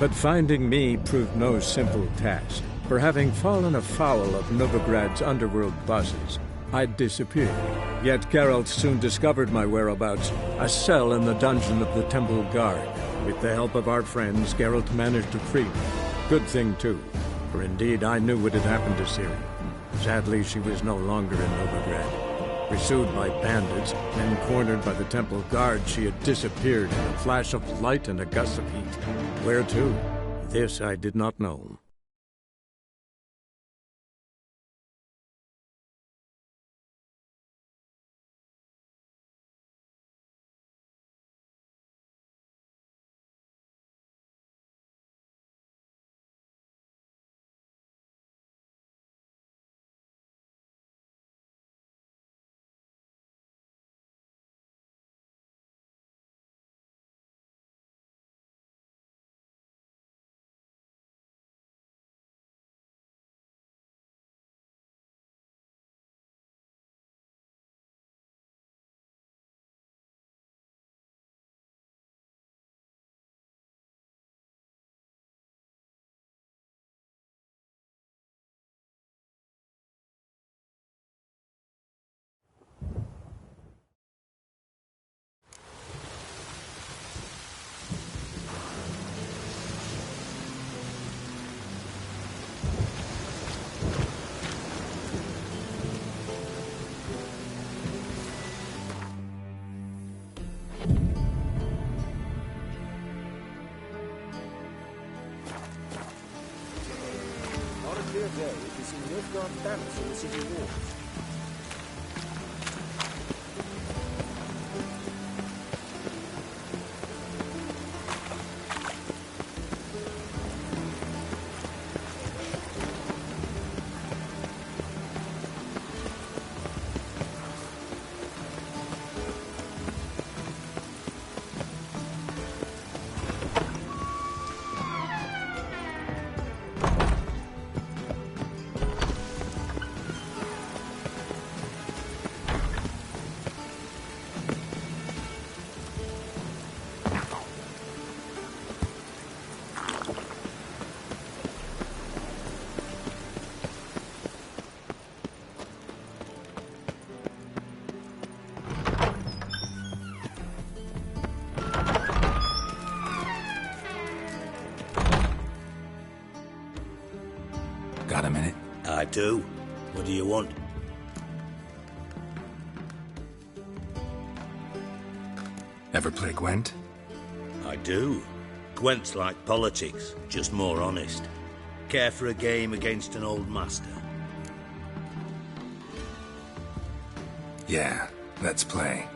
But finding me proved no simple task, for having fallen afoul of Novigrad's underworld bosses, I'd disappeared. Yet Geralt soon discovered my whereabouts, a cell in the dungeon of the Temple Guard. With the help of our friends, Geralt managed to free me. Good thing, too, for indeed I knew what had happened to Ciri. Sadly, she was no longer in Novigrad. Pursued by bandits, and cornered by the Temple Guard, she had disappeared in a flash of light and a gust of heat. Where to? This I did not know. Clear day, you can see Nilfgaard's banners on the city walls. Got a minute? I do. What do you want? Ever play Gwent? I do. Gwent's like politics, just more honest. Care for a game against an old master? Yeah, let's play.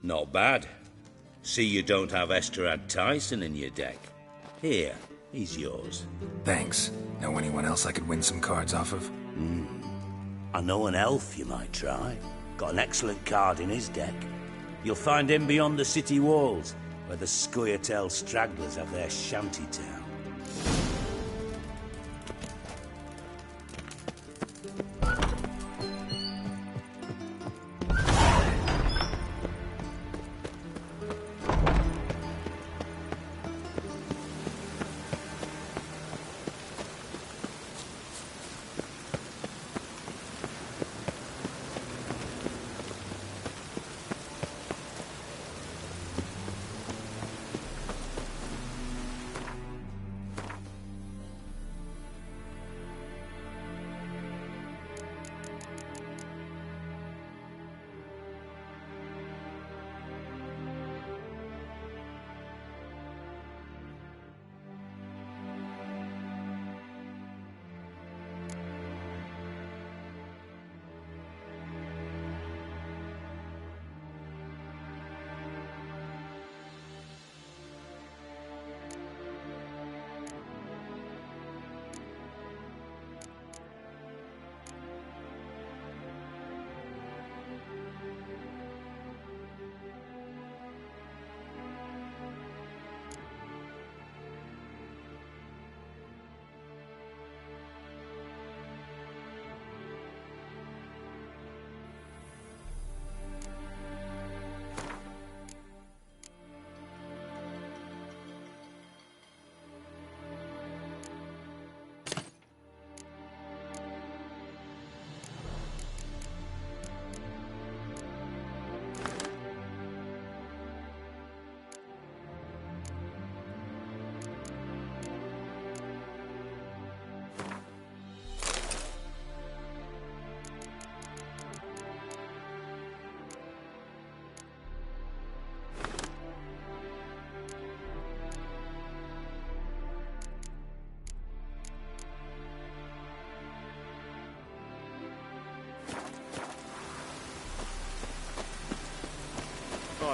Not bad. See you don't have Esterad Tyson in your deck. Here, he's yours. Thanks. Know anyone else I could win some cards off of? I know an elf you might try. Got an excellent card in his deck. You'll find him beyond the city walls, where the Scoia'tael stragglers have their shanty town.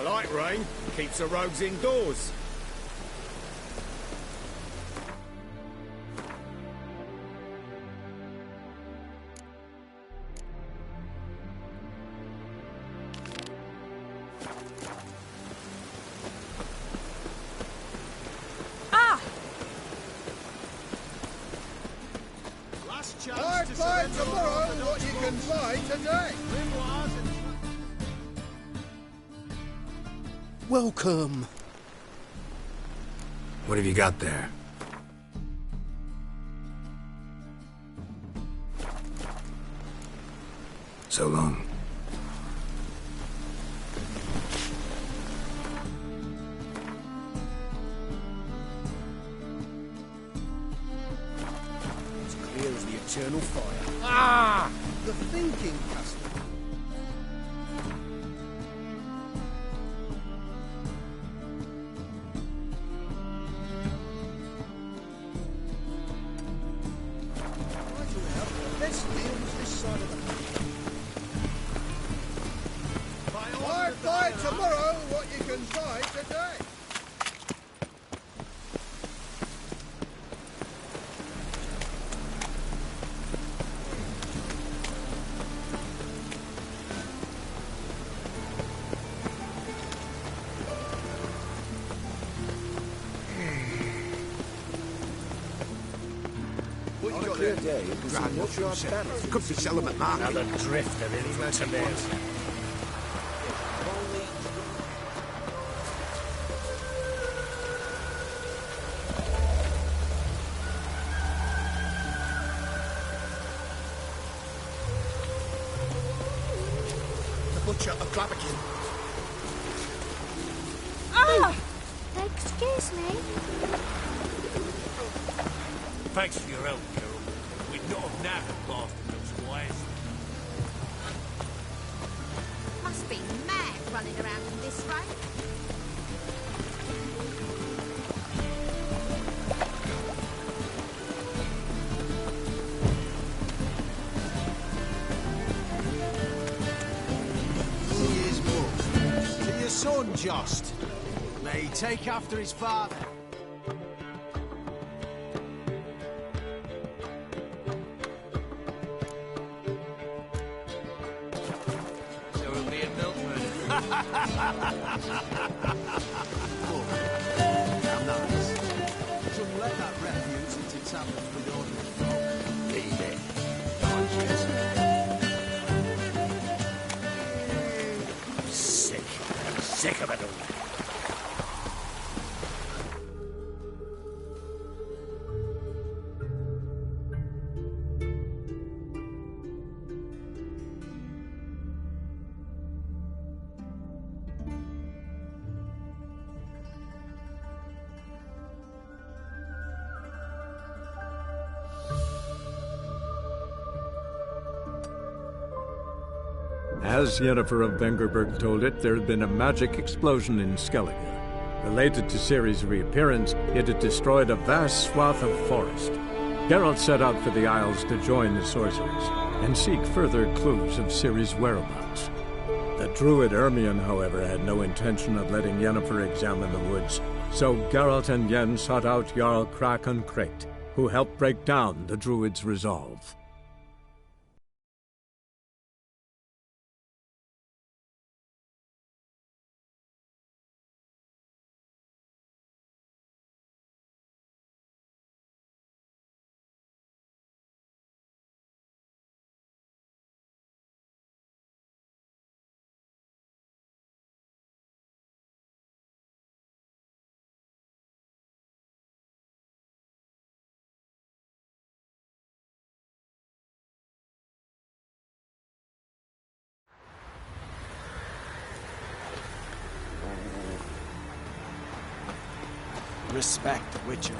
I like rain. Keeps the rogues indoors. Hard fight tomorrow, what you can find today. Welcome. What have you got there? So long. As clear as the eternal fire. Ah! The thinking castle. Let's deal with this side of the Hard fight tomorrow, what you can find today. On a clear day, it was Grand in what you North said. Battle. Could be Celibate Market. Another drift of infantrymen. The butcher of Clapperkin. Excuse me. Thanks for your help, Carol. We'd not have never lost those boys. Must be mad running around in this rain. Years more. To your son, Jost. May he take after his father. So we'll be in Milford. How nice. Shouldn't let that refuse into taverns with ordinary folk. Leave it. Sick. I'm sick of it all. As Yennefer of Vengerberg told it, there had been a magic explosion in Skellige. Related to Ciri's reappearance, it had destroyed a vast swath of forest. Geralt set out for the Isles to join the sorcerers and seek further clues of Ciri's whereabouts. The druid Ermion, however, had no intention of letting Yennefer examine the woods, so Geralt and Yen sought out Jarl Krakon Krayt, who helped break down the druid's resolve. Respect, Witcher.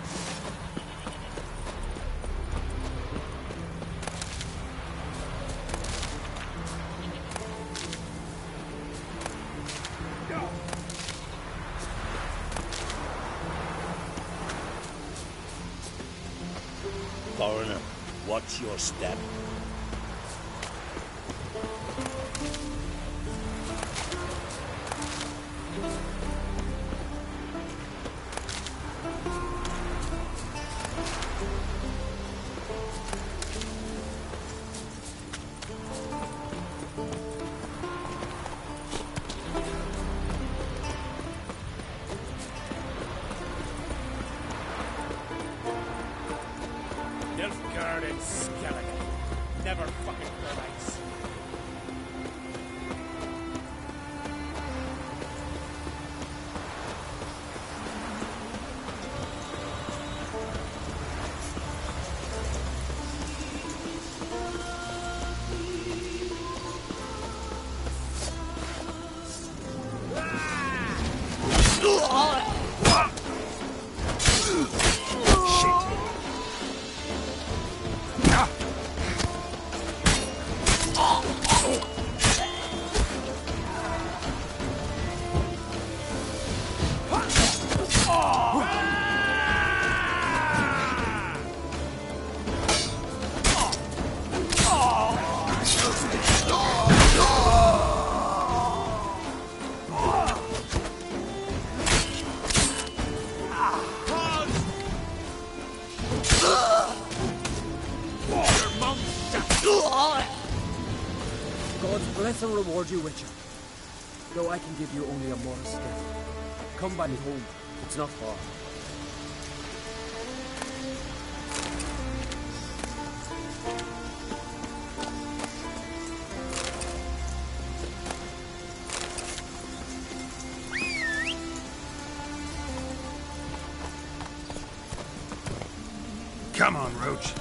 Foreigner, watch your step. Self-guarded skeleton. Never fucking relax. God's blessing reward you, Witcher. Though I can give you only a modest gift. Come by me home. It's not far. Come on, Roach.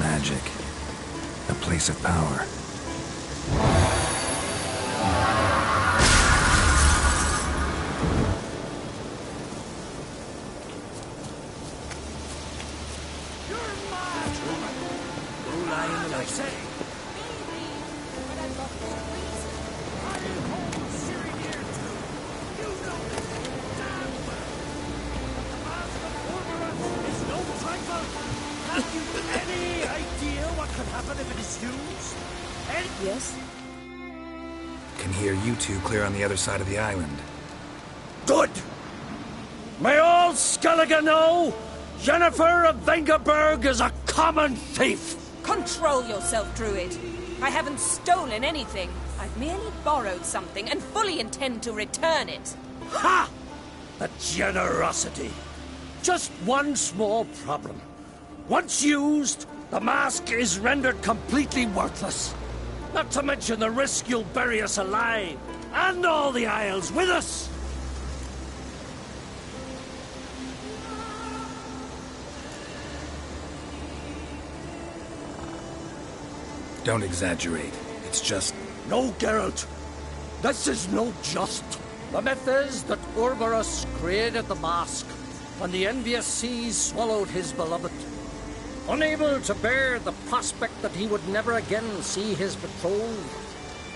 Magic. A place of power. Yes? Can hear you two clear on the other side of the island. Good! May all Skellige know Jennifer of Vengerberg is a common thief! Control yourself, Druid. I haven't stolen anything. I've merely borrowed something and fully intend to return it. Ha! The generosity. Just one small problem. Once used, the mask is rendered completely worthless. Not to mention the risk you'll bury us alive, and all the Isles with us. Don't exaggerate. It's just... No, Geralt. This is no just. The myth is that Urberus created the mask when the envious seas swallowed his beloved. Unable to bear the prospect that he would never again see his betrothed,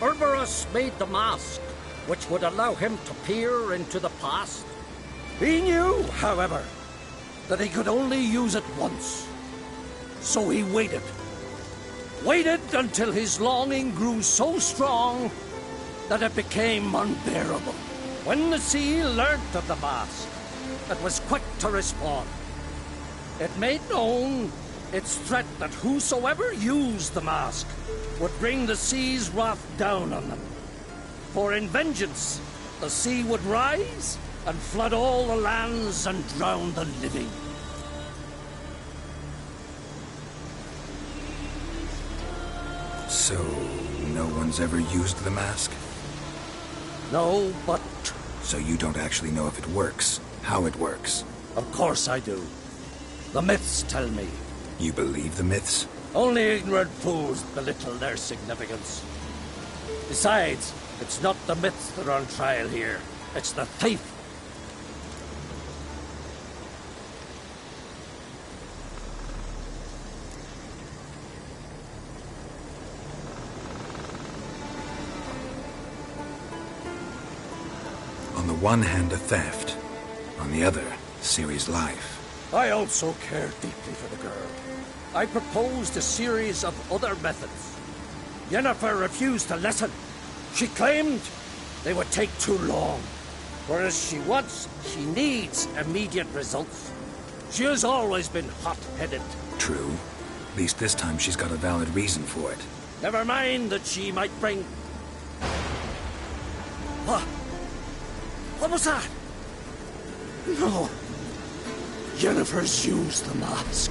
Urberus made the mask, which would allow him to peer into the past. He knew, however, that he could only use it once. So he waited. Waited until his longing grew so strong that it became unbearable. When the sea learnt of the mask, it was quick to respond. It made known its threat that whosoever used the mask would bring the sea's wrath down on them. For in vengeance, the sea would rise and flood all the lands and drown the living. So, no one's ever used the mask? No, but So you don't actually know if it works, how it works. of course I do. The myths tell me. You believe the myths? Only ignorant fools belittle their significance. Besides, it's not the myths that are on trial here. It's the thief. On the one hand, a theft. On the other, Ciri's life. I also care deeply for the girl. I proposed a series of other methods. Yennefer refused to listen. She claimed they would take too long. Whereas she needs immediate results. She has always been hot-headed. True. At least this time she's got a valid reason for it. Never mind that she might bring... What? What was that? No. Yennefer's used the mask.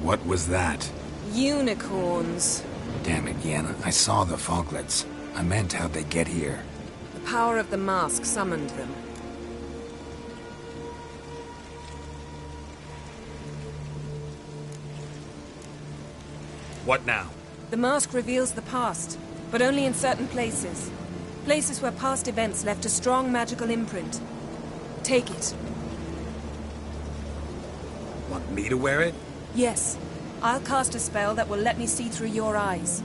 What was that? Unicorns. Damn it, Yenna. I saw the foglets. I meant how'd they get here? The power of the mask summoned them. What now? The mask reveals the past, but only in certain places. Places where past events left a strong magical imprint. Take it. Want me to wear it? Yes. I'll cast a spell that will let me see through your eyes.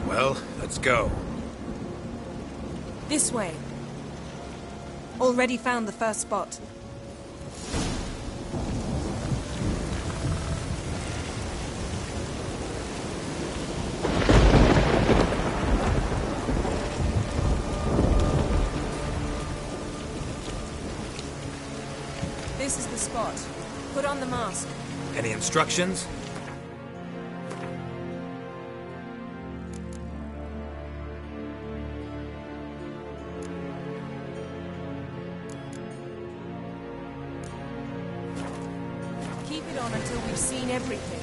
Well, let's go. This way. Already found the first spot. This is the spot. Put on the mask. Any instructions? Keep it on until we've seen everything.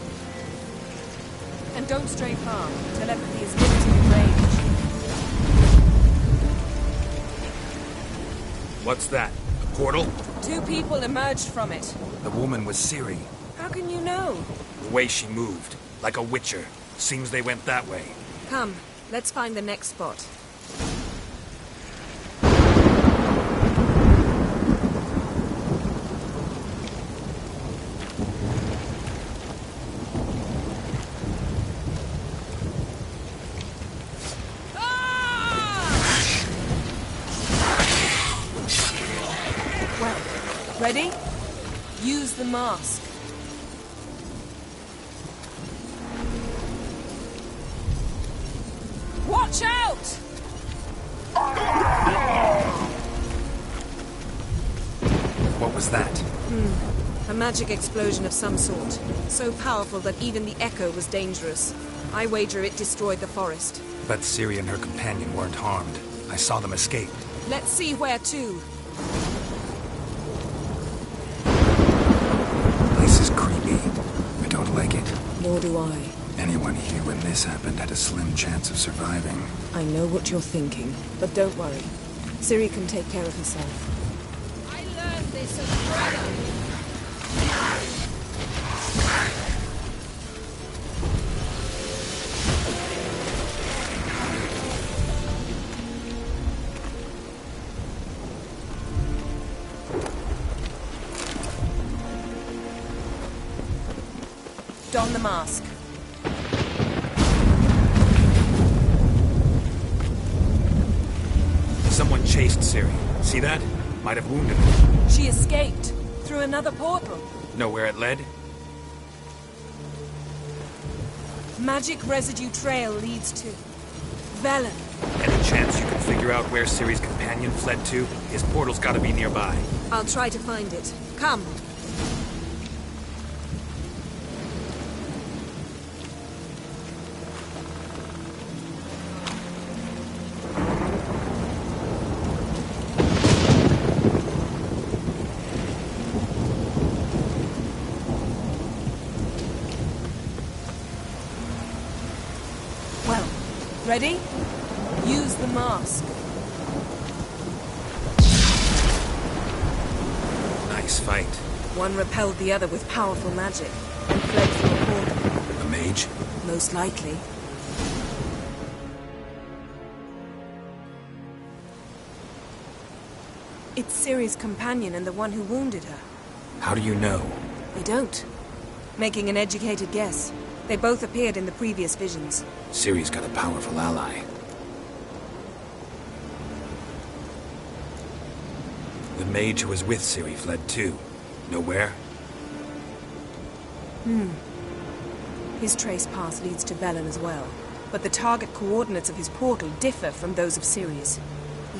And don't stray far. Telepathy is limited in range. What's that? A portal? 2 people emerged from it. The woman was Ciri. How can you know? The way she moved. Like a witcher. Seems they went that way. Come, let's find the next spot. Ready? Use the mask. Watch out! What was that? A magic explosion of some sort. So powerful that even the echo was dangerous. I wager it destroyed the forest. But Ciri and her companion weren't harmed. I saw them escape. Let's see where to. This is creepy. I don't like it. Nor do I. Anyone here when this happened had a slim chance of surviving. I know what you're thinking, but don't worry. Ciri can take care of herself. I learned this as Freya. Don the mask. Someone chased Ciri. See that? Might have wounded her. She escaped through another portal. Know where it led? Magic residue trail leads to Velen. Any chance you can figure out where Ciri's companion fled to? His portal's gotta be nearby. I'll try to find it. Come. Well, ready? Use the mask. Nice fight. One repelled the other with powerful magic and fled through a portal. A mage? Most likely. It's Ciri's companion and the one who wounded her. How do you know? We don't. Making an educated guess. They both appeared in the previous visions. Ciri's got a powerful ally. The mage who was with Ciri fled too. Know where? His trace path leads to Velen as well. But the target coordinates of his portal differ from those of Ciri's.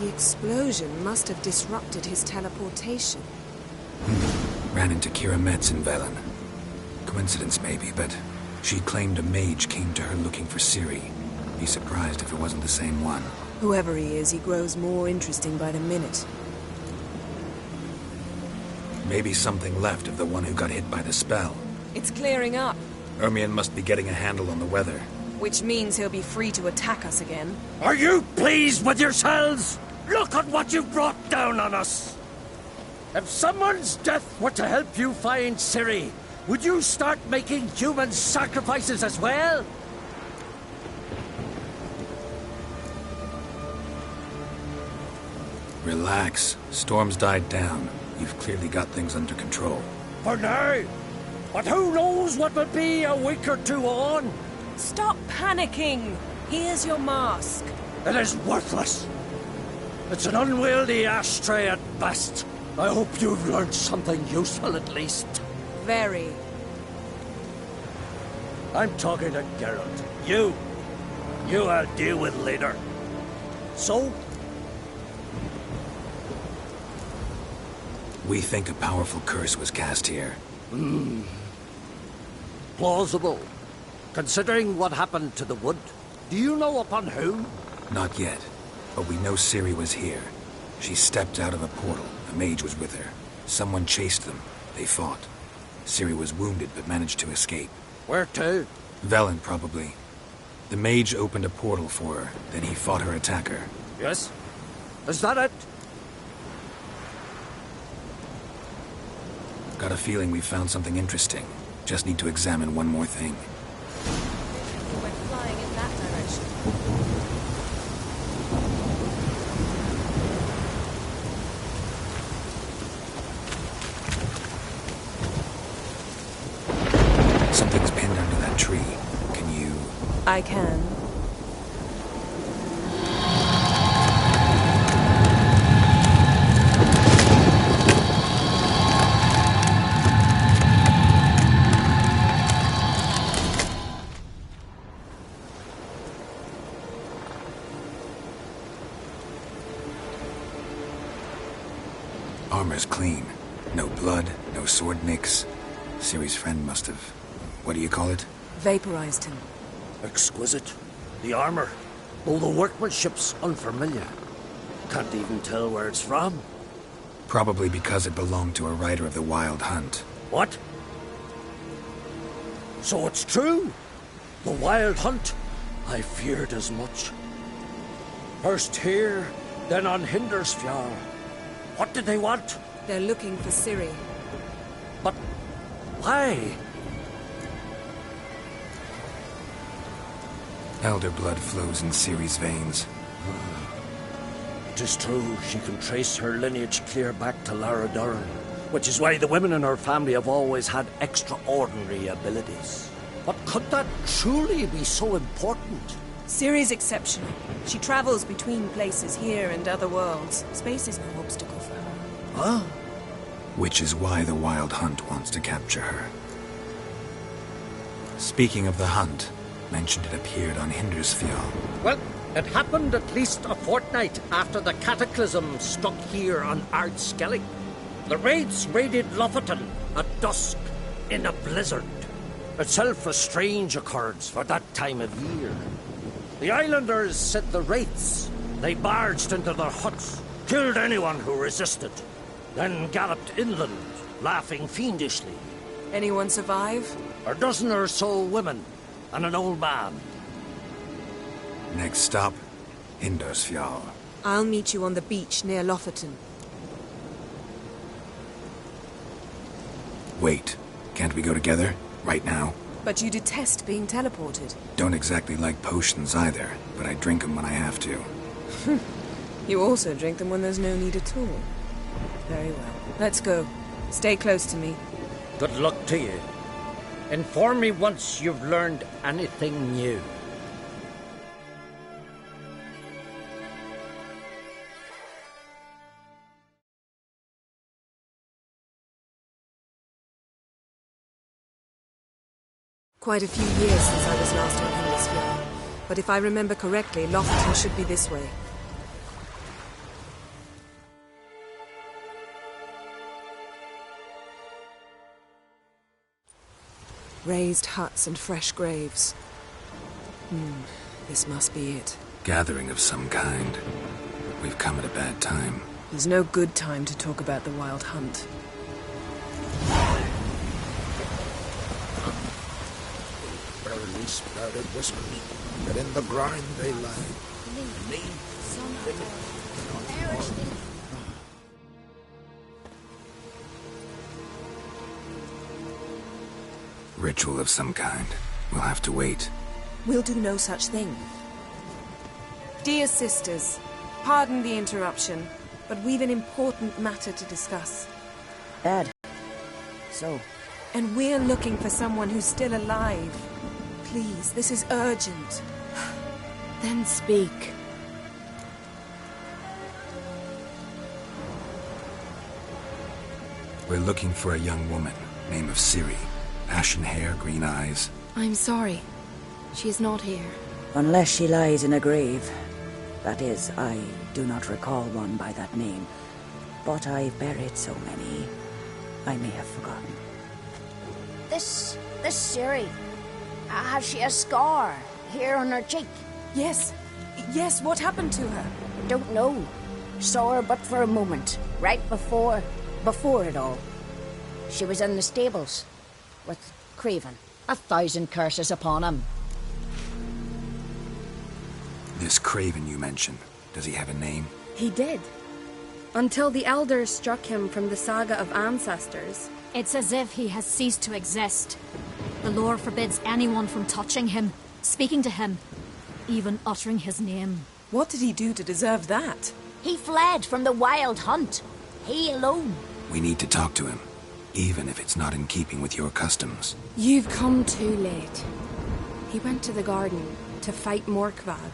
The explosion must have disrupted his teleportation. Ran into Kira Metz in Velen. Coincidence maybe, but she claimed a mage came to her looking for Ciri. Be surprised if it wasn't the same one. Whoever he is, he grows more interesting by the minute. Maybe something left of the one who got hit by the spell. It's clearing up, Ermion must be getting a handle on the weather. which means he'll be free to attack us again. Are you pleased with yourselves? Look at what you've brought down on us! If someone's death were to help you find Ciri, would you start making human sacrifices as well? Relax. Storm's died down. You've clearly got things under control. For now. But who knows what will be a week or two on? Stop panicking! Here's your mask. It is worthless. It's an unwieldy ashtray at best. I hope you've learned something useful at least. Very. I'm talking to Geralt. You I'll deal with later. So? We think a powerful curse was cast here. Plausible. Considering what happened to the wood, do you know upon whom? Not yet, but we know Ciri was here. She stepped out of a portal. A mage was with her. Someone chased them. They fought. Ciri was wounded but managed to escape. Where to? Velen, probably. The mage opened a portal for her, then he fought her attacker. Yes? Is that it? Got a feeling we found something interesting. Just need to examine one more thing. We're flying in that direction. Something's pinned under that tree. Can you... I can. Armor's clean. No blood, no sword nicks. Ciri's friend must have... What do you call it? Vaporized him. Exquisite. The armor, though the workmanship's unfamiliar. Can't even tell where it's from. Probably because it belonged to a rider of the Wild Hunt. What? So it's true? The Wild Hunt? I feared as much. First here, then on Hindersfjall. What did they want? They're looking for Ciri. But why? Elder blood flows in Ciri's veins. It is true, she can trace her lineage clear back to Lara Duran, which is why the women in her family have always had extraordinary abilities. But could that truly be so important? Ciri's exceptional. She travels between places here and other worlds. Space is no obstacle for her. Huh? Which is why the Wild Hunt wants to capture her. Speaking of the hunt, mentioned it appeared on Hindersfjall. Well, it happened at least a fortnight after the cataclysm struck here on Ardskellig. The raids raided Lofoten at dusk in a blizzard. Itself a strange occurrence for that time of year. The islanders said the wraiths. They barged into their huts, killed anyone who resisted, then galloped inland, laughing fiendishly. Anyone survive? A dozen or so women and an old man. Next stop, Hindersfjall. I'll meet you on the beach near Lofoten. Wait, can't we go together? Right now? But you detest being teleported. Don't exactly like potions either, but I drink them when I have to. You also drink them when there's no need at all. Very well. Let's go. Stay close to me. Good luck to you. Inform me once you've learned anything new. Quite a few years since I was last on Hindersfjall. But if I remember correctly, Lofoten should be this way. Raised huts and fresh graves. This must be it. Gathering of some kind. We've come at a bad time. There's no good time to talk about the Wild Hunt. Barely sprouted whiskers, but in the grind they lie. Me? Ritual of some kind. We'll have to wait. We'll do no such thing. Dear sisters, pardon the interruption, but we've an important matter to discuss. Dad. So? And we're looking for someone who's still alive. Please, this is urgent. Then speak. We're looking for a young woman, name of Ciri. Ashen hair, green eyes. I'm sorry. She's not here. Unless she lies in a grave. That is, I do not recall one by that name. But I've buried so many, I may have forgotten. This Ciri, has she a scar here on her cheek? Yes, what happened to her? Don't know. Saw her but for a moment, right before it all. She was in the stables with Craven. 1,000 curses upon him. This Craven you mentioned, does he have a name? He did. Until the elders struck him from the saga of ancestors. It's as if he has ceased to exist. The lore forbids anyone from touching him, speaking to him, even uttering his name. What did he do to deserve that? He fled from the Wild Hunt. He alone. We need to talk to him, even if it's not in keeping with your customs. You've come too late. He went to the garden to fight Morkvag.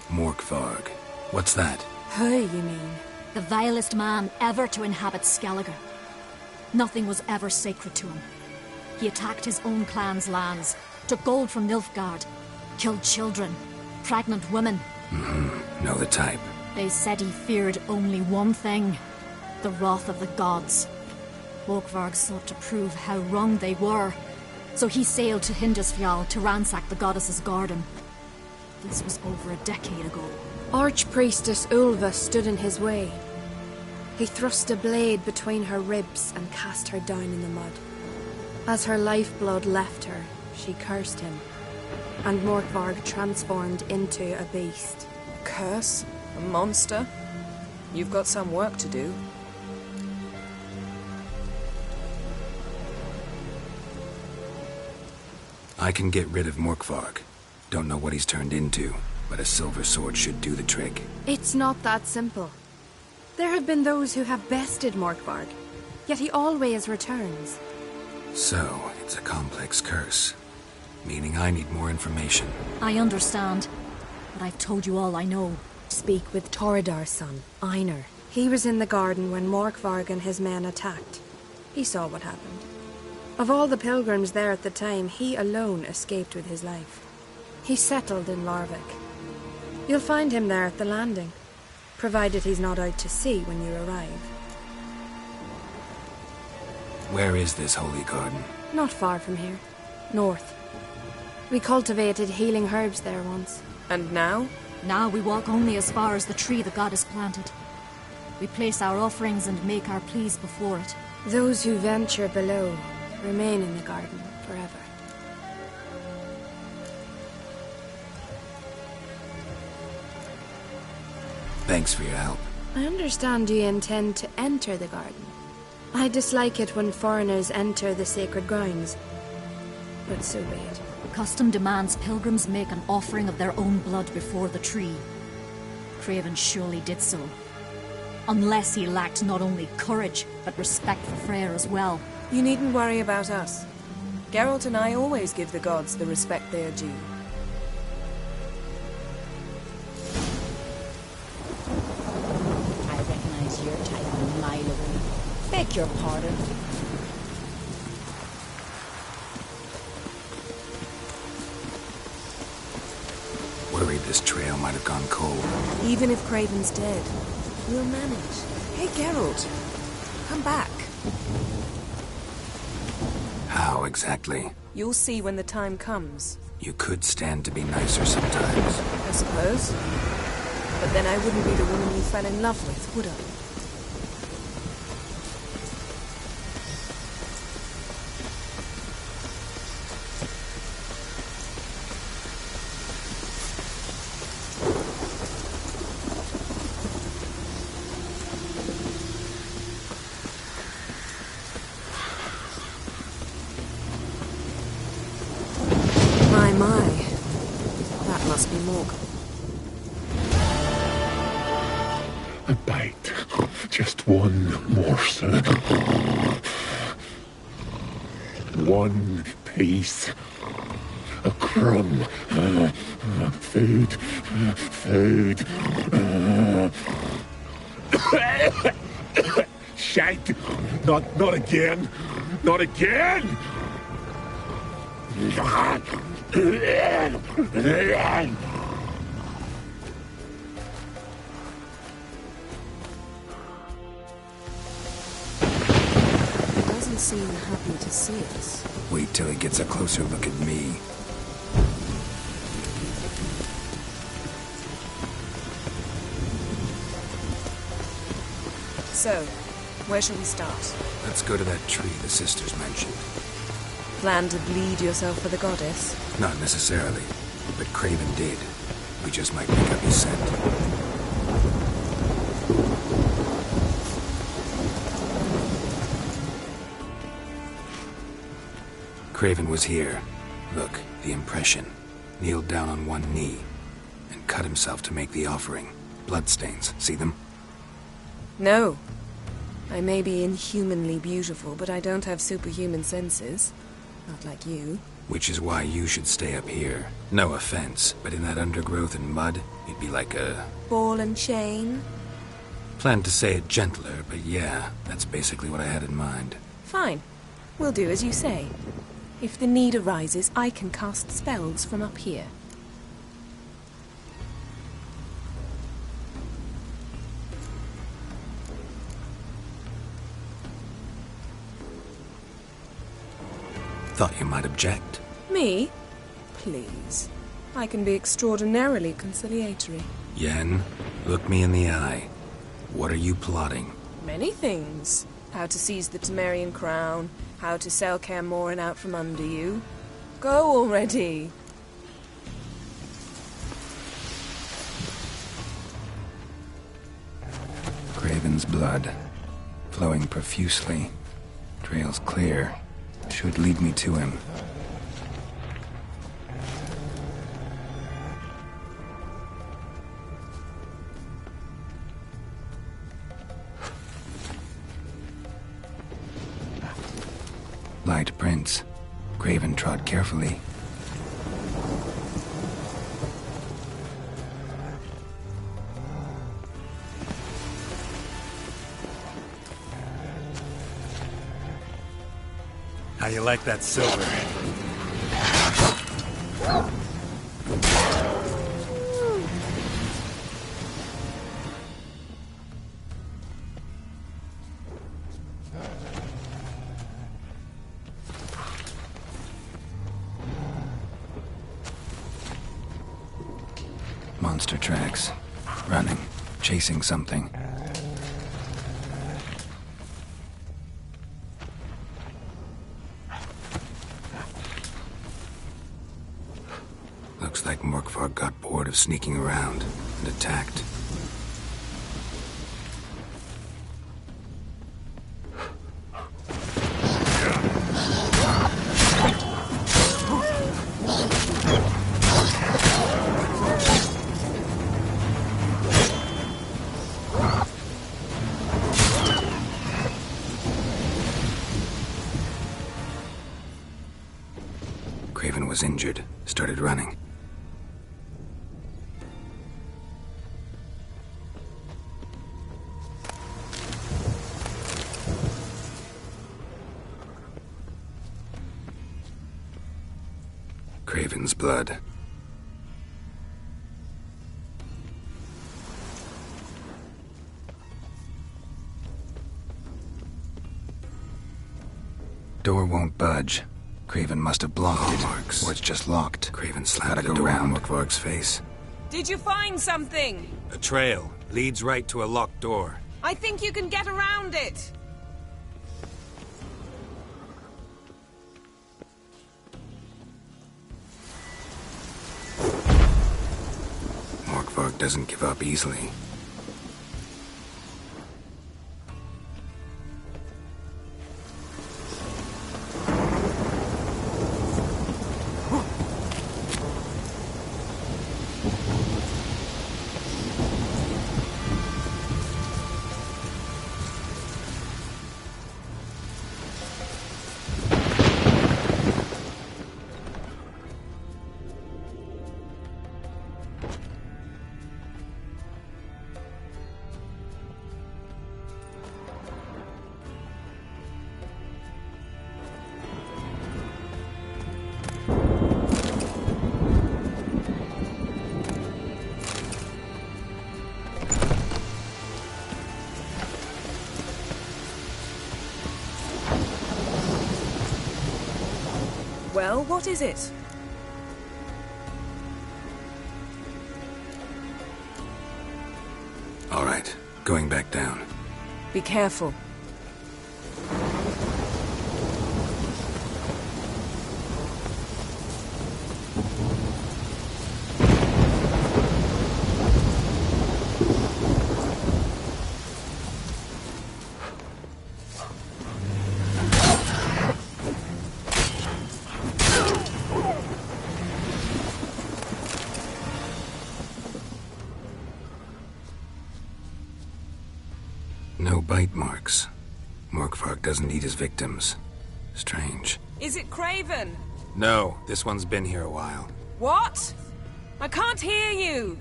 Morkvarg. What's that? Who, you mean? The vilest man ever to inhabit Skellige. Nothing was ever sacred to him. He attacked his own clan's lands, took gold from Nilfgaard, killed children, pregnant women. Know the type. They said he feared only one thing, the wrath of the gods. Morkvarg sought to prove how wrong they were, so he sailed to Hindersfjall to ransack the goddess's garden. This was over a decade ago. Archpriestess Ulva stood in his way. He thrust a blade between her ribs and cast her down in the mud. As her lifeblood left her, she cursed him, and Morkvarg transformed into a beast. A curse? A monster? You've got some work to do. I can get rid of Morkvarg. Don't know what he's turned into, but a silver sword should do the trick. It's not that simple. There have been those who have bested Morkvarg. Yet he always returns. So, it's a complex curse. Meaning I need more information. I understand, but I've told you all I know. Speak with Torridar's son, Einar. He was in the garden when Morkvarg and his men attacked. He saw what happened. Of all the pilgrims there at the time, he alone escaped with his life. He settled in Larvik. You'll find him there at the landing, provided he's not out to sea when you arrive. Where is this holy garden? Not far from here. North. We cultivated healing herbs there once. And now? Now we walk only as far as the tree the goddess planted. We place our offerings and make our pleas before it. Those who venture below remain in the garden forever. Thanks for your help. I understand you intend to enter the garden. I dislike it when foreigners enter the sacred grounds. But so be it. Custom demands pilgrims make an offering of their own blood before the tree. Craven surely did so. Unless he lacked not only courage, but respect for Freyr as well. You needn't worry about us. Geralt and I always give the gods the respect they are due. I recognize your type a mile away. Beg your pardon. Worried this trail might have gone cold. Even if Craven's dead, we'll manage. Hey, Geralt, come back. How exactly? You'll see when the time comes. You could stand to be nicer sometimes. I suppose. But then I wouldn't be the woman you fell in love with, would I? My. That must be Morg. A bite. Just one morsel. One piece. A crumb. Food. Food. Shite. Not again. Not again! Doesn't seem happy to see us. Wait till he gets a closer look at me. So, where shall we start? Let's go to that tree the sisters mentioned. Plan to bleed yourself for the goddess? Not necessarily, but Craven did. We just might pick up his scent. Craven was here. Look, the impression. Kneeled down on one knee and cut himself to make the offering. Bloodstains, see them? No. I may be inhumanly beautiful, but I don't have superhuman senses. Not like you. Which is why you should stay up here. No offense, but in that undergrowth and mud, you'd be like a... ball and chain? Planned to say it gentler, but yeah, that's basically what I had in mind. Fine. We'll do as you say. If the need arises, I can cast spells from up here. Thought you might object. Me? Please. I can be extraordinarily conciliatory. Yen, look me in the eye. What are you plotting? Many things. How to seize the Temerian crown, how to sell Kaer Morhen out from under you. Go already! Craven's blood, flowing profusely. Trail's clear. Should lead me to him. tight prints. Craven trod carefully. How you like that silver? Monster tracks. Running. Chasing something. Looks like Morkvarg got bored of sneaking around and attacked. Craven was injured, started running. Craven's blood. Door won't budge. Craven must have blocked it, marks. Or it's just locked. Craven slammed the door around Morkvarg's face. Did you find something? A trail leads right to a locked door. I think you can get around it. Morkvarg doesn't give up easily. Well, what is it? All right, going back down. Be careful. No bite marks. Morkvarg doesn't eat his victims. Strange. Is it Craven? No, this one's been here a while. What? I can't hear you.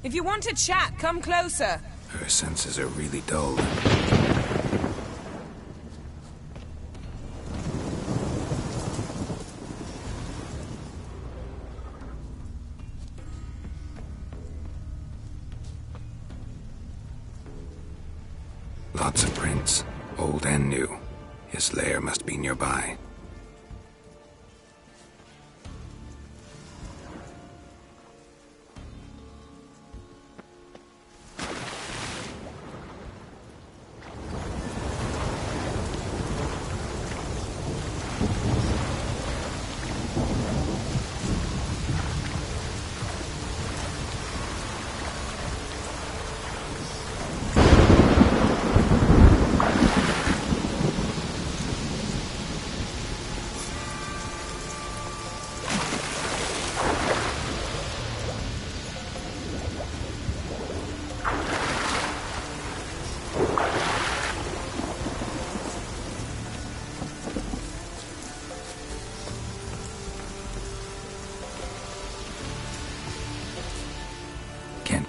If you want to chat, come closer. Her senses are really dull. Lots of prints, old and new. His lair must be nearby.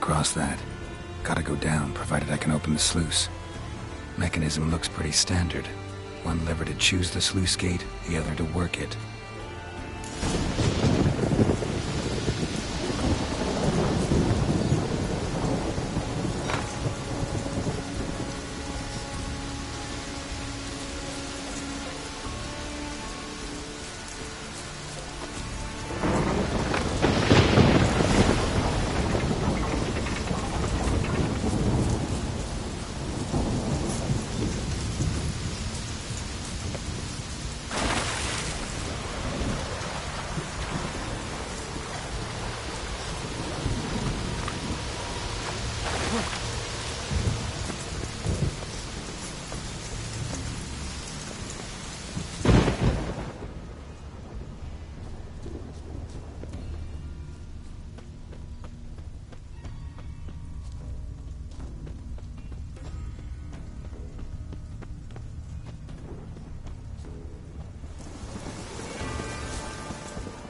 across that. Gotta go down, provided I can open the sluice. Mechanism looks pretty standard. One lever to choose the sluice gate, the other to work it.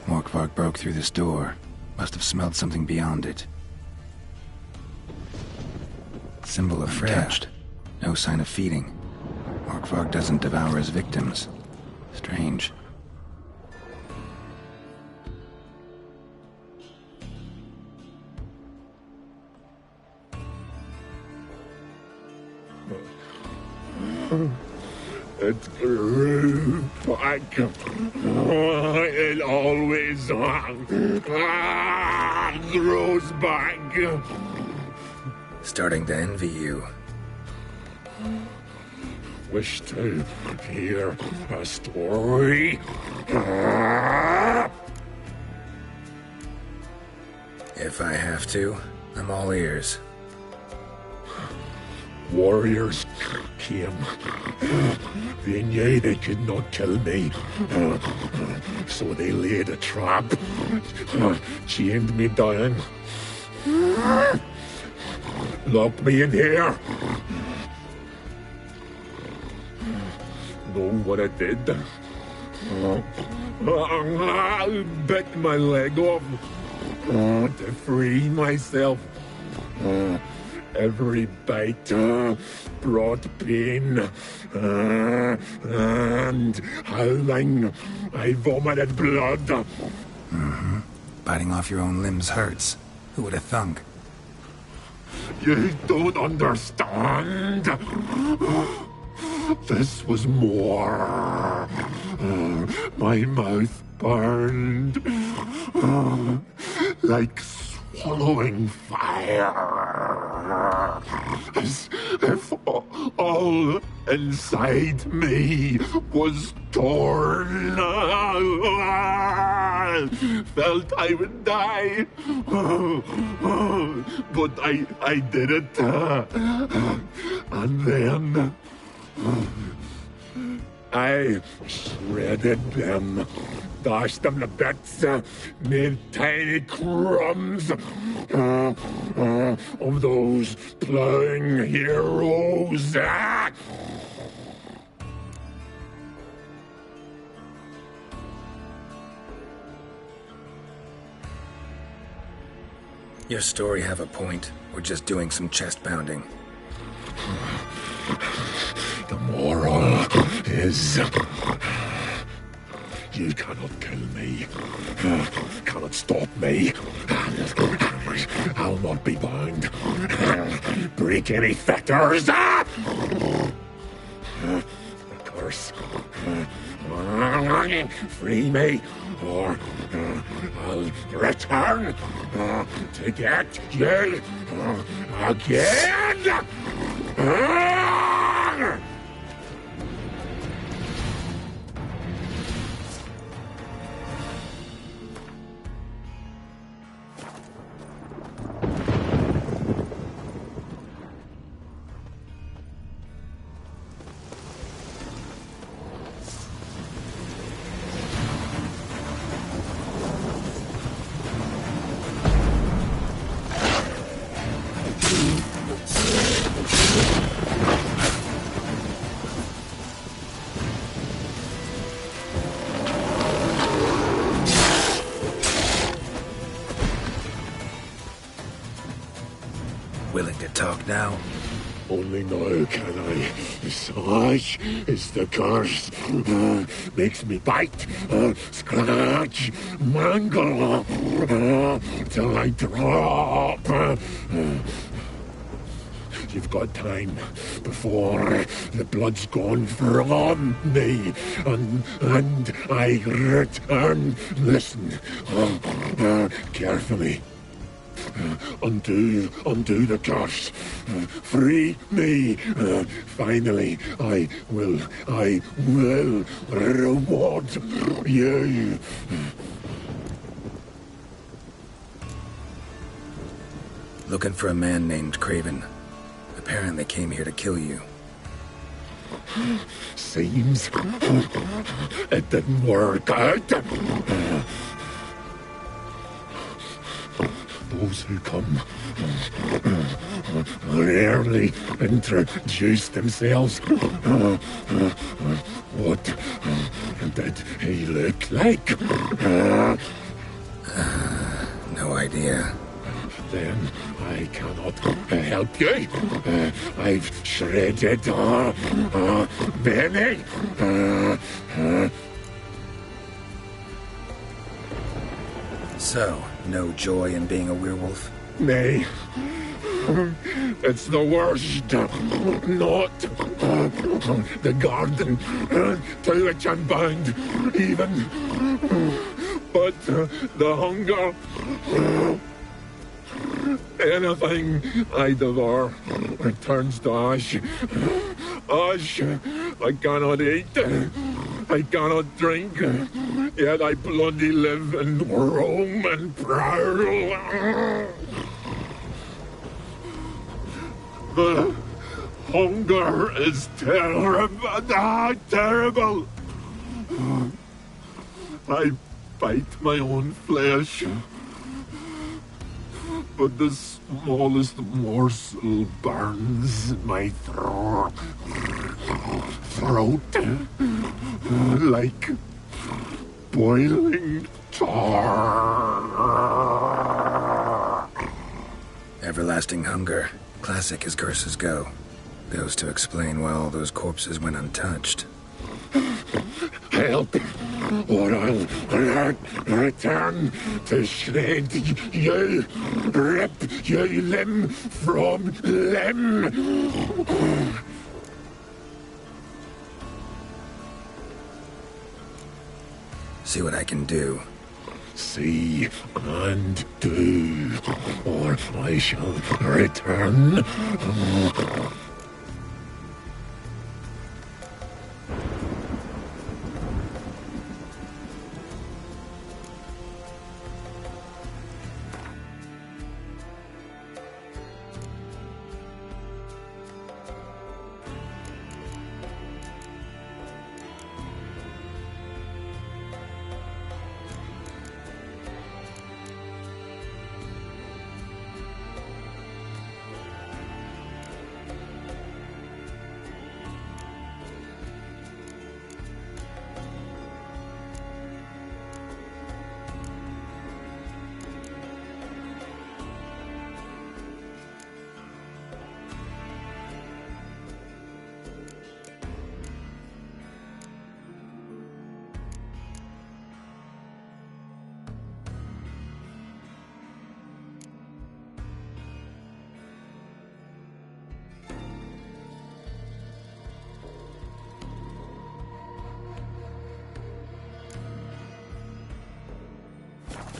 Morkvark broke through this door. Must have smelled something beyond it. Symbol of untouched. No sign of feeding. Morkvark doesn't devour his victims. Strange. It grew back. It always grows back. Starting to envy you. Wish to hear a story? If I have to, I'm all ears. Warriors came. They knew they could not kill me. So they laid a trap. Chained me down. Locked me in here. Know what I did? Bit my leg off to free myself. Every bite brought pain, and howling, I vomited blood. Mm-hmm. Biting off your own limbs hurts. Who would have thunk? You don't understand. This was more. My mouth burned like swallowing fire, as if all inside me was torn. Felt I would die, but I did it, and then I shredded them. Dashed them to bits, made tiny crumbs of those plowing heroes. Your story have a point, or just doing some chest pounding? The moral is... You cannot kill me. Cannot stop me. I'll not be bound. Break any fetters. The curse. Free me, or I'll return to get you again. Willing to talk now? Only now can I. Such is the curse. Makes me bite, scratch, mangle, till I drop. You've got time before the blood's gone from me, and I return. Listen, carefully. Undo the curse. Free me. Finally, I will reward you. Looking for a man named Craven. Apparently came here to kill you. Seems it didn't work out. Those who come rarely introduce themselves. What did he look like? No idea. Then I cannot help you. I've shredded many. So, no joy in being a werewolf? Nay. It's the worst. Not the garden to which I'm bound, even. But the hunger. Anything I devour returns to ash. Ash. I cannot eat. I cannot drink. Yet I bloody live and roam and prowl. The hunger is terrible. Terrible. I bite my own flesh. But the smallest morsel burns my throat like boiling tar. Everlasting hunger. Classic as curses go. Goes to explain why all those corpses went untouched. Help, or I'll return to shred you, rip you limb from limb. See what I can do. See and do, or I shall return.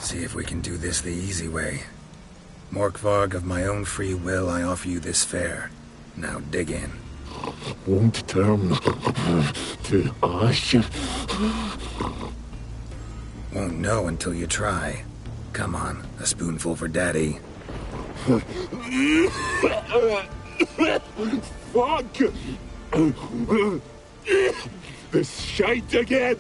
See if we can do this the easy way. Morkvarg, of my own free will, I offer you this fare. Now dig in. Won't turn to ash. Won't know until you try. Come on, a spoonful for Daddy. Fuck! This shite again!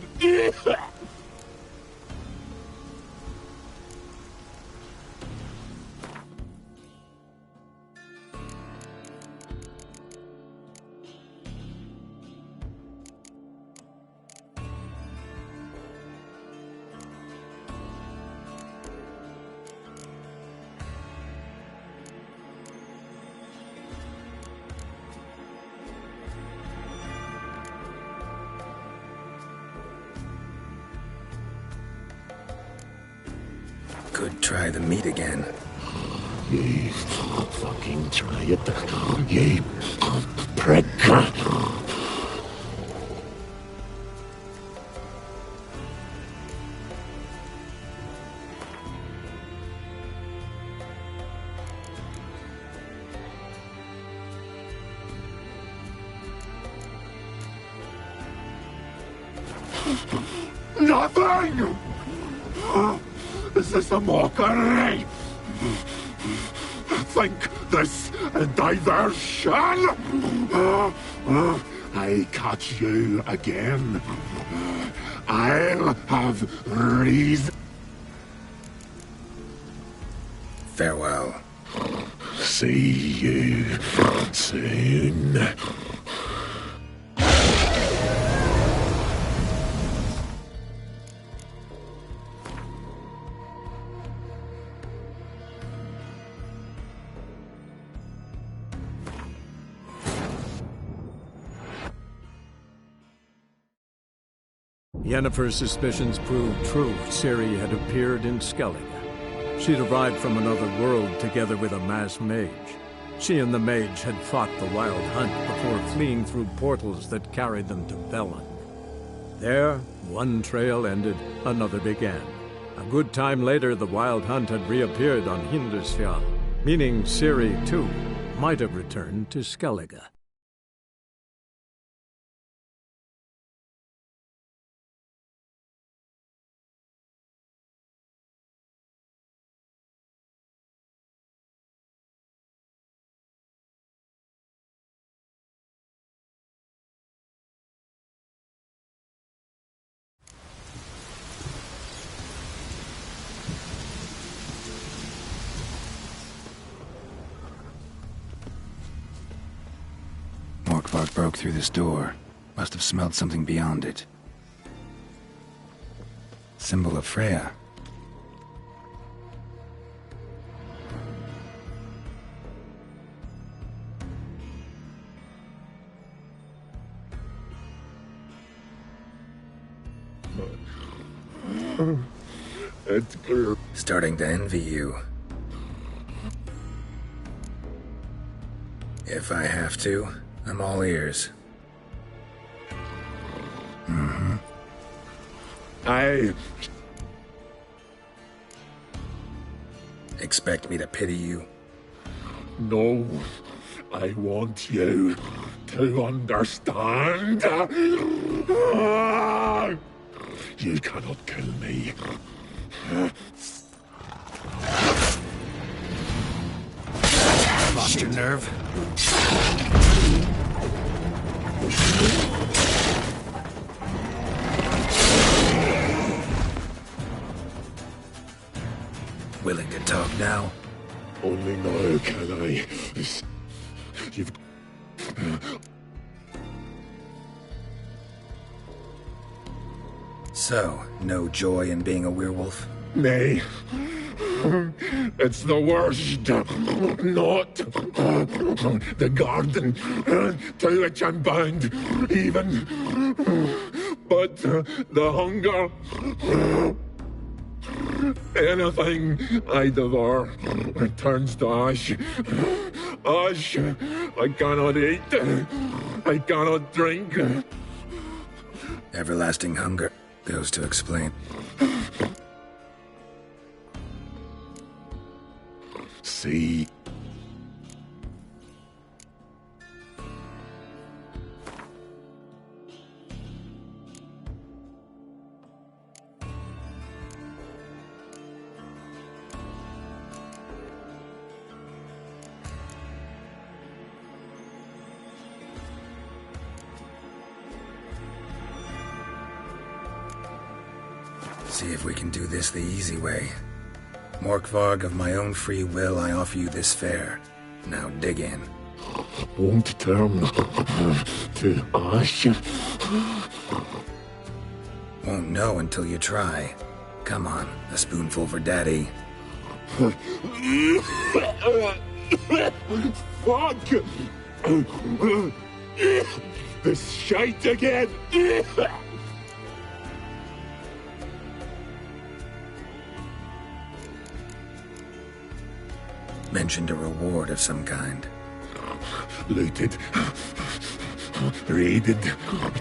Could try the meat again. You fucking try it, you prick. Nothing! Is this a mockery? Think this a diversion? I catch you again. I'll have reason. Farewell. See you soon. Yennefer's suspicions proved true. Ciri had appeared in Skellige. She'd arrived from another world together with a masked mage. She and the mage had fought the Wild Hunt before fleeing through portals that carried them to Velen. There, one trail ended, another began. A good time later, the Wild Hunt had reappeared on Hindusfjall, meaning Ciri, too, might have returned to Skellige. Morkvarg broke through this door. Must have smelled something beyond it. Symbol of Freya. It's clear. Starting to envy you. If I have to, I'm all ears. Mm-hmm. Expect me to pity you? No, I want you to understand. You cannot kill me. Lost your nerve? Willing to talk now? Only now can I. You've... So, no joy in being a werewolf? Nay. It's the worst. Not the garden to which I'm bound, even. But the hunger. Anything I devour turns to ash. Ash I cannot eat. I cannot drink. Everlasting hunger goes to explain. See. See if we can do this the easy way. Morkvarg, of my own free will, I offer you this fare. Now dig in. Won't turn to ash. Won't know until you try. Come on, a spoonful for Daddy. Fuck! This shite again! Mentioned a reward of some kind. Looted. Raided.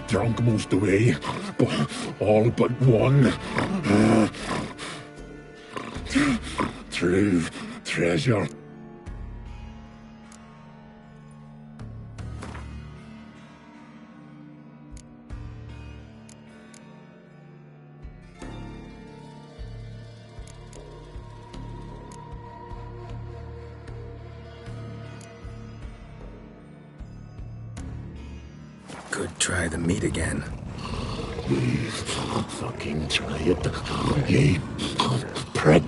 Drunk most away. All but one. True treasure. Could try the meat again. Please, fucking try it. You prick.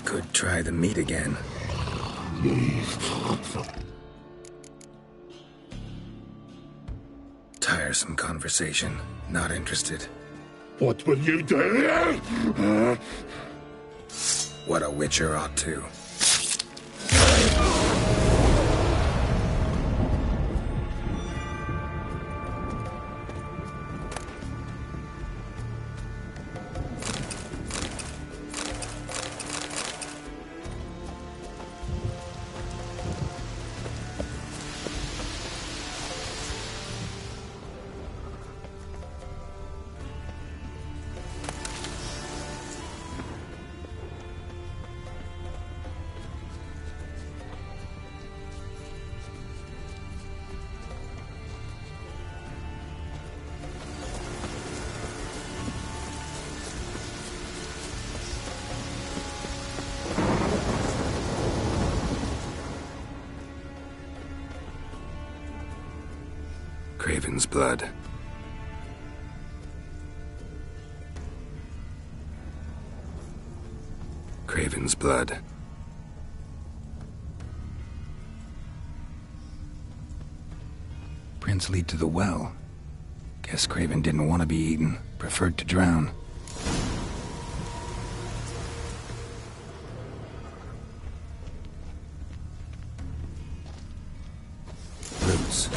Could try the meat again. Tiresome conversation. Not interested. What will you do? What a witcher ought to. Craven's blood. Craven's blood. Prints lead to the well. Guess Craven didn't want to be eaten. Preferred to drown. Roots.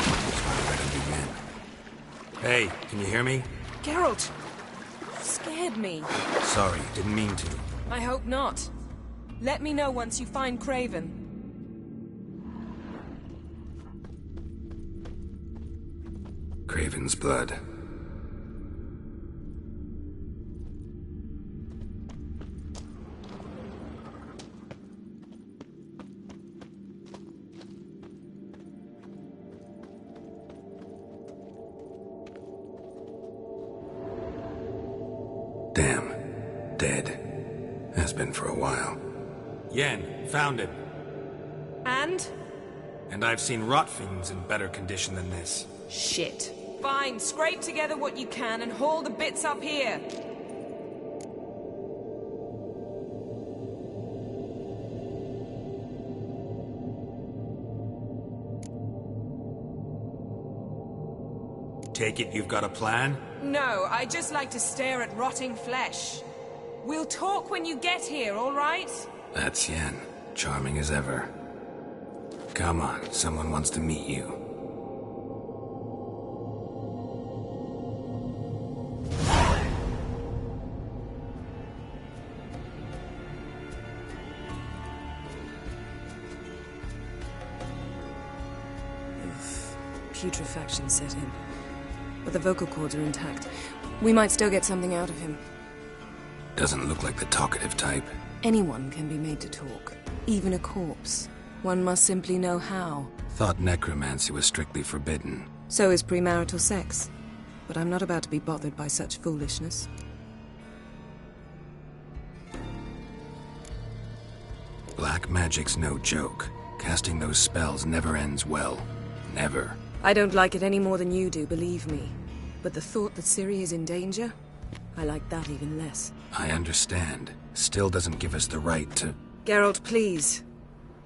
Hey, can you hear me? Geralt! Scared me. Sorry, didn't mean to. I hope not. Let me know once you find Craven. Craven's blood. Damn. Dead. Has been for a while. Yen, found it. And? And I've seen rot fiends in better condition than this. Shit. Fine, scrape together what you can and haul the bits up here. Take it you've got a plan? No, I just like to stare at rotting flesh. We'll talk when you get here, all right? That's Yen. Charming as ever. Come on, someone wants to meet you. Putrefaction set in. But the vocal cords are intact. We might still get something out of him. Doesn't look like the talkative type. Anyone can be made to talk. Even a corpse. One must simply know how. Thought necromancy was strictly forbidden. So is premarital sex. But I'm not about to be bothered by such foolishness. Black magic's no joke. Casting those spells never ends well. Never. I don't like it any more than you do, believe me. But the thought that Ciri is in danger? I like that even less. I understand. Still doesn't give us the right to... Geralt, please.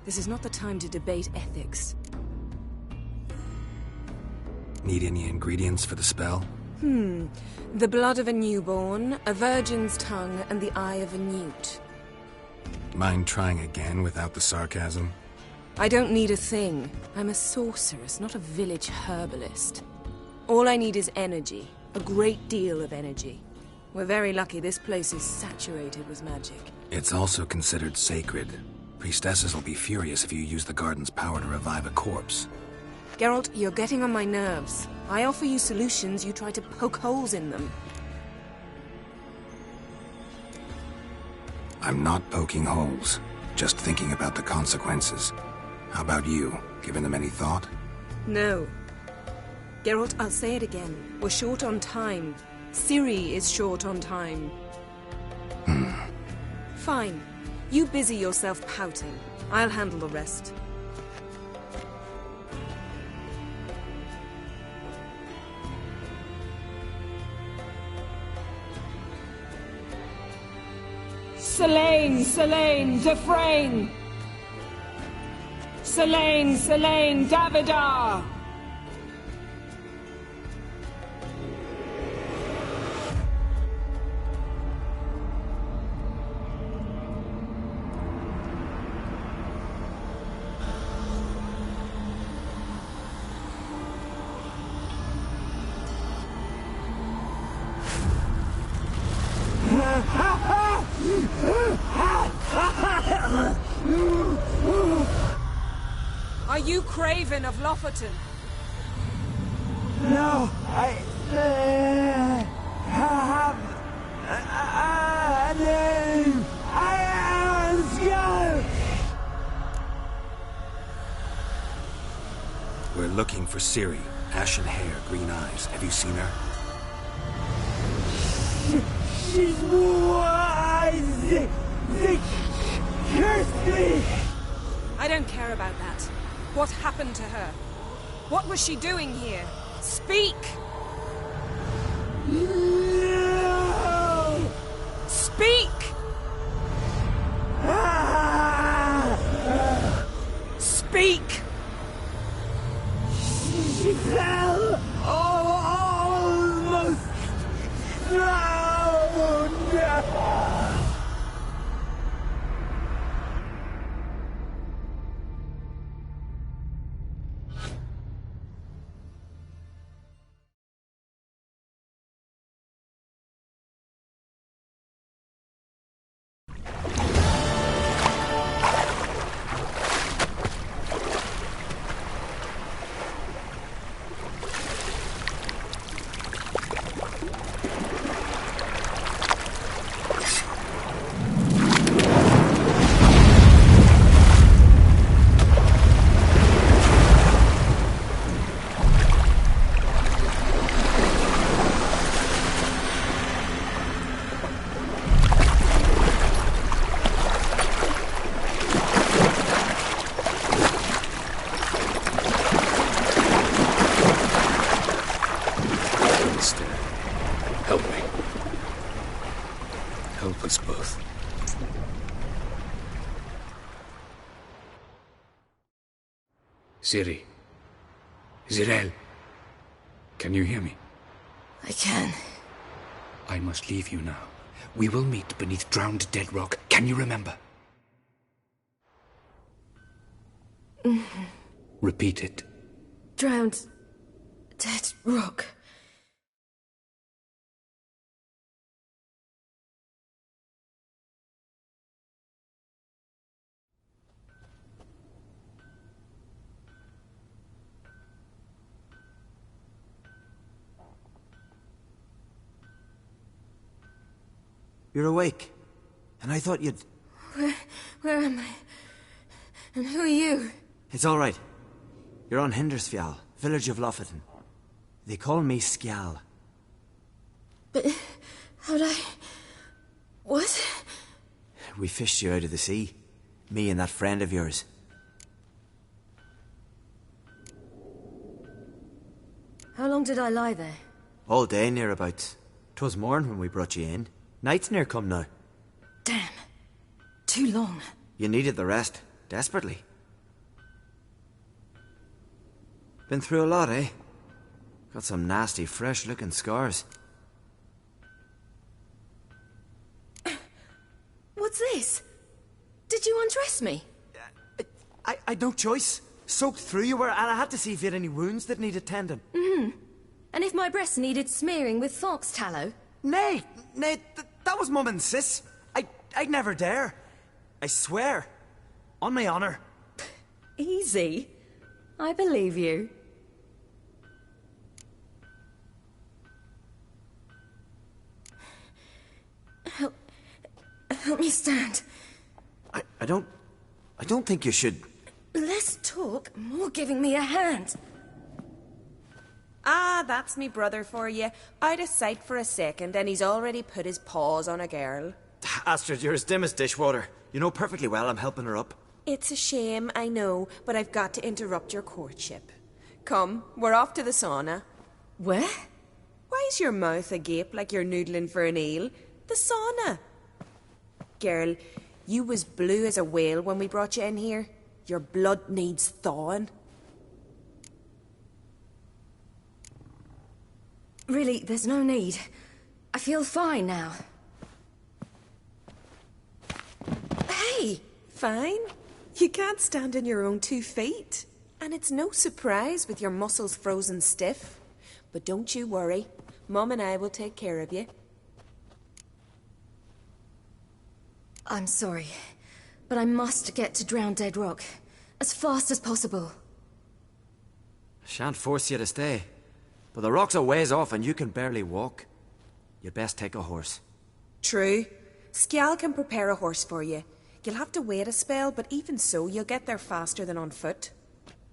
This is not the time to debate ethics. Need any ingredients for the spell? The blood of a newborn, a virgin's tongue, and the eye of a newt. Mind trying again without the sarcasm? I don't need a thing. I'm a sorceress, not a village herbalist. All I need is energy. A great deal of energy. We're very lucky this place is saturated with magic. It's also considered sacred. Priestesses will be furious if you use the garden's power to revive a corpse. Geralt, you're getting on my nerves. I offer you solutions, you try to poke holes in them. I'm not poking holes, just thinking about the consequences. How about you? Given them any thought? No. Geralt, I'll say it again. We're short on time. Ciri is short on time. Fine. You busy yourself pouting. I'll handle the rest. Selene, Defrain! Selene, Davidar! Are you Craven of Lofoten? No, I have a name. I am Skull. We're looking for Ciri. Ashen hair, green eyes. Have you seen her? She's wise. They cursed me. I don't care about that. What happened to her? What was she doing here? Speak! No! Speak! Speak! She fell almost drowned. Ciri. Zirael. Can you hear me? I can. I must leave you now. We will meet beneath drowned dead rock. Can you remember? Repeat it. Drowned. Dead rock. You're awake. And I thought you'd... Where am I? And who are you? It's all right. You're on Hindersfjall, village of Lofoten. They call me Skjal. But how'd I... What? We fished you out of the sea. Me and that friend of yours. How long did I lie there? All day, nearabouts. 'Twas morn when we brought you in. Night's near come now. Damn. Too long. You needed the rest, desperately. Been through a lot, eh? Got some nasty, fresh-looking scars. What's this? Did you undress me? I'd no choice. Soaked through you were, and I had to see if you had any wounds that needed tending. And if my breasts needed smearing with fox tallow? Nay, that was Mum and Sis. I'd never dare. I swear. On my honor. Easy. I believe you. Help me stand. I don't think you should. Less talk, more giving me a hand. Ah, that's me brother for you. Out of sight for a second, and he's already put his paws on a girl. Astrid, you're as dim as dishwater. You know perfectly well I'm helping her up. It's a shame, I know, but I've got to interrupt your courtship. Come, we're off to the sauna. Where? Why's your mouth agape like you're noodling for an eel? The sauna. Girl, you was blue as a whale when we brought you in here. Your blood needs thawing. Really, there's no need. I feel fine now. Hey, fine. You can't stand on your own 2 feet. And it's no surprise with your muscles frozen stiff. But don't you worry. Mum and I will take care of you. I'm sorry, but I must get to Drowned Dead Rock as fast as possible. Shan't force you to stay. But the rock's a ways off and you can barely walk. You'd best take a horse. True. Skjal can prepare a horse for you. You'll have to wait a spell, but even so, you'll get there faster than on foot.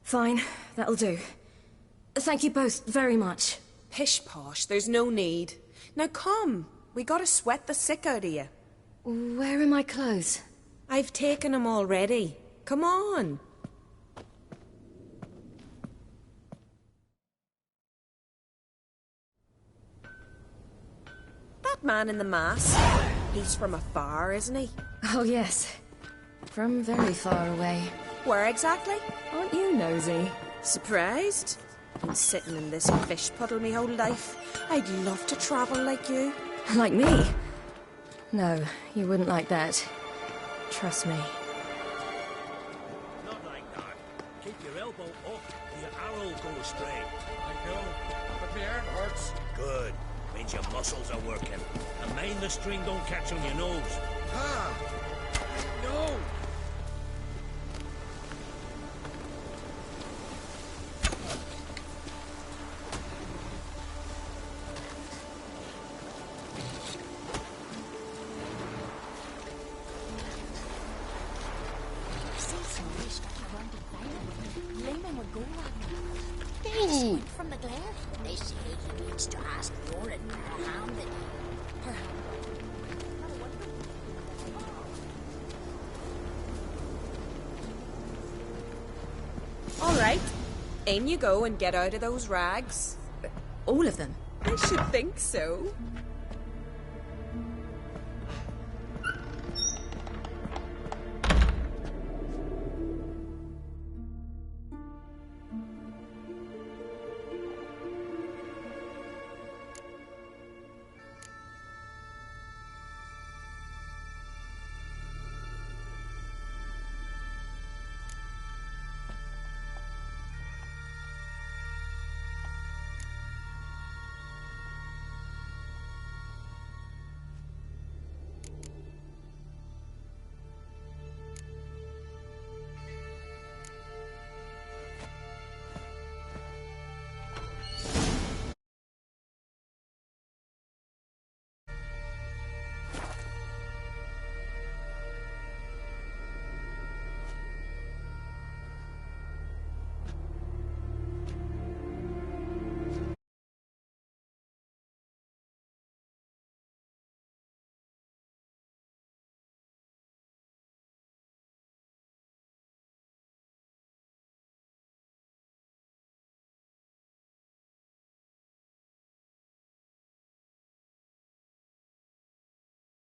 Fine, that'll do. Thank you both very much. Pish-posh, there's no need. Now come, we gotta sweat the sick out of you. Where are my clothes? I've taken them already. Come on. That man in the mask, he's from afar, isn't he? Oh, yes. From very far away. Where exactly? Aren't you nosy? Surprised? Been sitting in this fish puddle me whole life. I'd love to travel like you. Like me? No, you wouldn't like that. Trust me. Not like that. Keep your elbow up or your arrow will go astray. I know, but the arm hurts. Good. Means your muscles are working. And mind the string don't catch on your nose. Ah! No! From the glare, they say he needs to ask for it. All right. In you go and get out of those rags. All of them? I should think so.